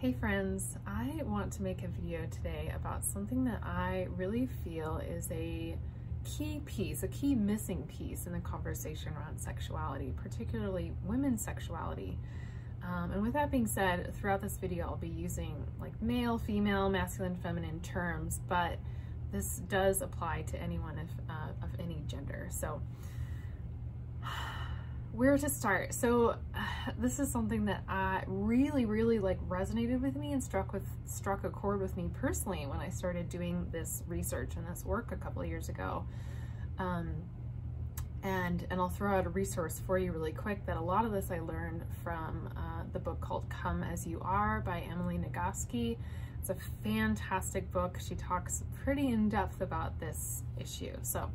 Hey friends, I want to make a video today about something that I really feel is a key piece, a key missing piece in the conversation around sexuality, particularly women's sexuality. And with that being said, throughout this video I'll be using like male, female, masculine, feminine terms, but this does apply to anyone of any gender. So where to start? So this is something that really like resonated with me and struck a chord with me personally when I started doing this research and this work a couple of years ago. And I'll throw out a resource for you really quick that a lot of this I learned from the book called Come As You Are by Emily Nagoski. It's a fantastic book. She talks pretty in depth about this issue. So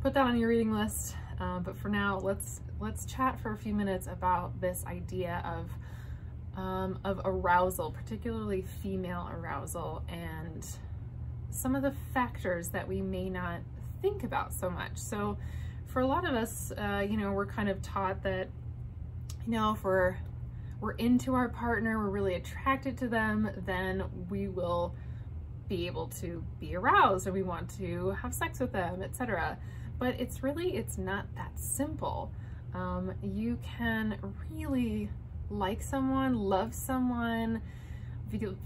put that on your reading list. But for now, let's chat for a few minutes about this idea of arousal, particularly female arousal, and some of the factors that we may not think about so much. So for a lot of us, we're kind of taught that, if we're into our partner, we're really attracted to them, then we will be able to be aroused and we want to have sex with them, etc. But it's not that simple. You can really like someone, love someone,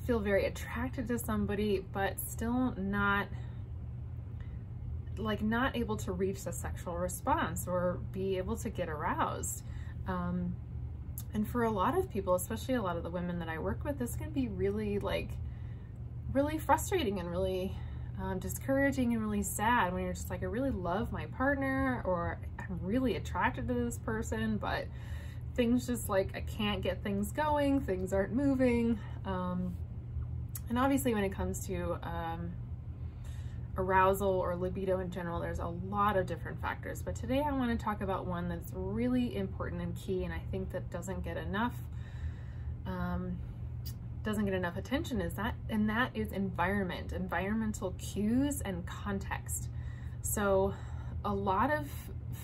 feel very attracted to somebody, but still not able to reach the sexual response or be able to get aroused. And for a lot of people, especially a lot of the women that I work with, this can be really frustrating and really discouraging and really sad when you're just like, I really love my partner, or I'm really attracted to this person, but things just I can't get things going, things aren't moving. And obviously when it comes to arousal or libido in general, there's a lot of different factors, but today I want to talk about one that's really important and key, and I think that doesn't get enough attention, and that is environmental cues and context. So a lot of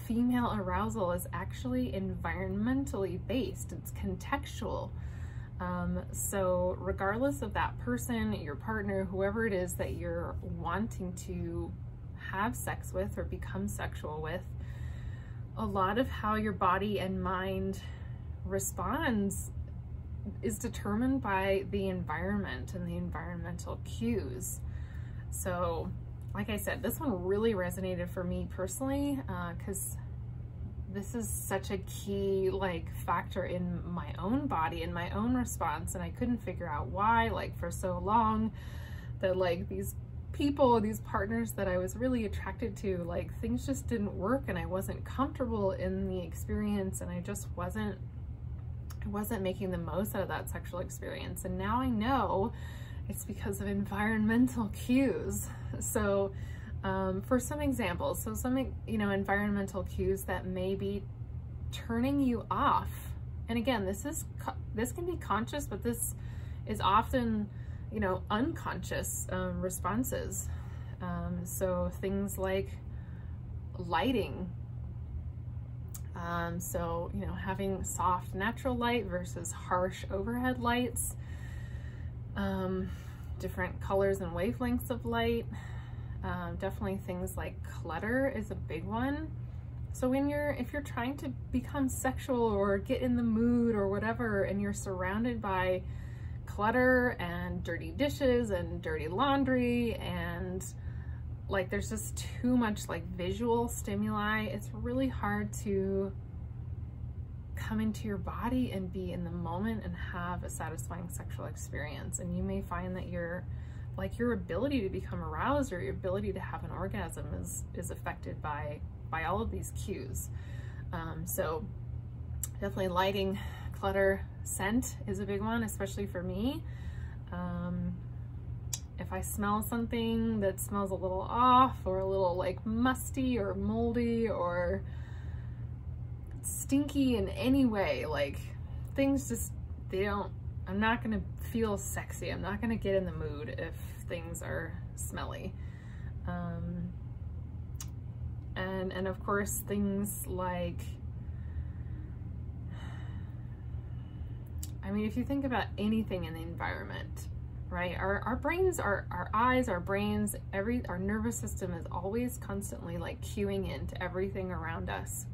female arousal is actually environmentally based. It's contextual. So regardless of that person, your partner, whoever it is that you're wanting to have sex with or become sexual with, a lot of how your body and mind responds is determined by the environment and the environmental cues. So like I said, this one really resonated for me personally, because this is such a key factor in my own body and my own response, and I couldn't figure out why for so long that these people, these partners that I was really attracted to, things just didn't work and I wasn't comfortable in the experience, and I wasn't making the most out of that sexual experience. And now I know it's because of environmental cues. So for some examples, so some environmental cues that may be turning you off, and again, this can be conscious, but this is often unconscious responses. So things like lighting, so having soft natural light versus harsh overhead lights, different colors and wavelengths of light. Definitely things like clutter is a big one. So if you're trying to become sexual or get in the mood or whatever, and you're surrounded by clutter and dirty dishes and dirty laundry, and there's just too much visual stimuli, it's really hard to come into your body and be in the moment and have a satisfying sexual experience. And you may find that your ability to become aroused or your ability to have an orgasm is affected by all of these cues. So definitely lighting, clutter, scent is a big one, especially for me. If I smell something that smells a little off or a little musty or moldy or stinky in any way, things just, I'm not gonna feel sexy. I'm not gonna get in the mood if things are smelly. And of course things like, I mean, if you think about anything in the environment, right? Our brains, our eyes, our brains, our nervous system is always constantly like cueing into everything around us.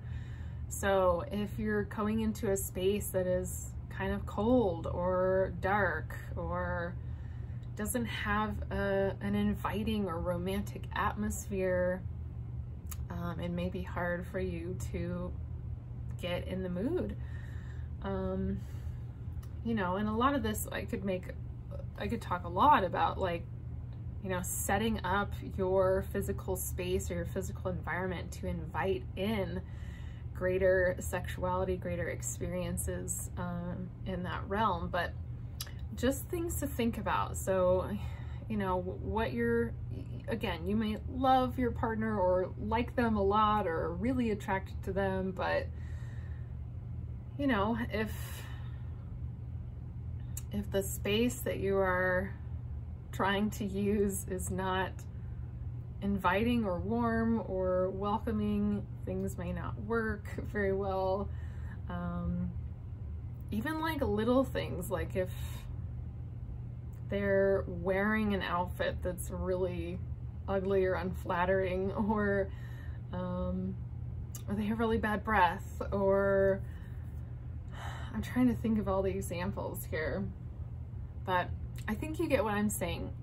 So if you're going into a space that is kind of cold or dark or doesn't have an inviting or romantic atmosphere, it may be hard for you to get in the mood. You know, and a lot of this I could talk a lot about, like, you know, setting up your physical space or your physical environment to invite in greater sexuality, greater experiences in that realm. But just things to think about. So, you know, what again, you may love your partner or like them a lot or are really attracted to them, but, you know, if the space that you are trying to use is not inviting or warm or welcoming, things may not work very well. Even like little things, like if they're wearing an outfit that's really ugly or unflattering, or they have really bad breath, or I'm trying to think of all the examples here, but I think you get what I'm saying.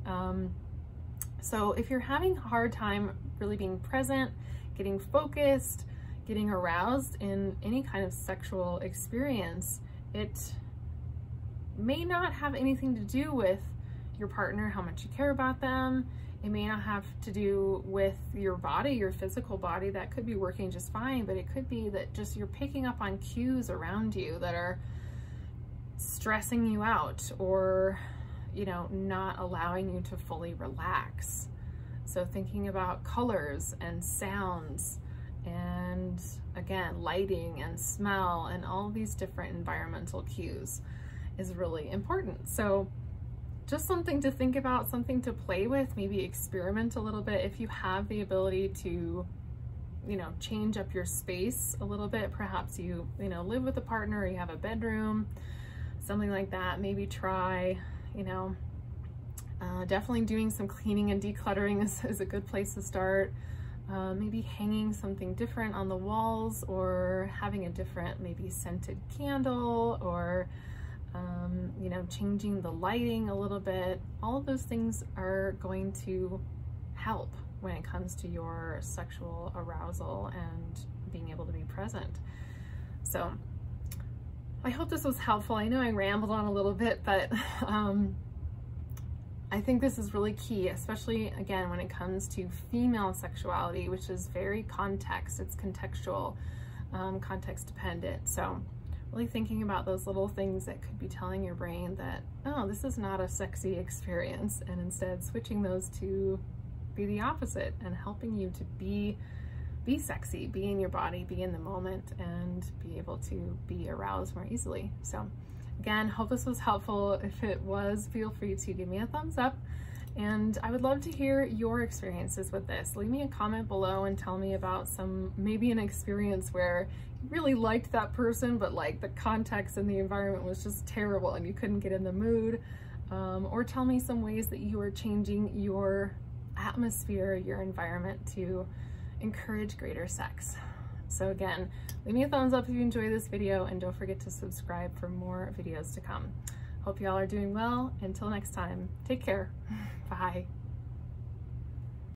So if you're having a hard time really being present, getting focused, getting aroused in any kind of sexual experience, it may not have anything to do with your partner, how much you care about them. It may not have to do with your body, your physical body. That could be working just fine, but it could be that just you're picking up on cues around you that are stressing you out, or, you know, not allowing you to fully relax. So thinking about colors and sounds and, again, lighting and smell and all these different environmental cues is really important. So just something to think about, something to play with, maybe experiment a little bit. If you have the ability to, you know, change up your space a little bit, perhaps you know, live with a partner or you have a bedroom, something like that, maybe try, you know, definitely doing some cleaning and decluttering is a good place to start. Maybe hanging something different on the walls, or having a different, maybe scented candle, or you know, changing the lighting a little bit. All of those things are going to help when it comes to your sexual arousal and being able to be present. So I hope this was helpful. I know I rambled on a little bit, but I think this is really key, especially, again, when it comes to female sexuality, which is very context, it's contextual, context dependent. So really thinking about those little things that could be telling your brain that, oh, this is not a sexy experience, and instead switching those to be the opposite and helping you to be sexy, be in your body, be in the moment, and be able to be aroused more easily. So again, hope this was helpful. If it was, feel free to give me a thumbs up, and I would love to hear your experiences with this. Leave me a comment below and tell me about maybe an experience where you really liked that person, but like the context and the environment was just terrible and you couldn't get in the mood. Or tell me some ways that you are changing your atmosphere, your environment to encourage greater sex. So again, leave me a thumbs up if you enjoy this video, and don't forget to subscribe for more videos to come. Hope y'all are doing well. Until next time, take care. Bye.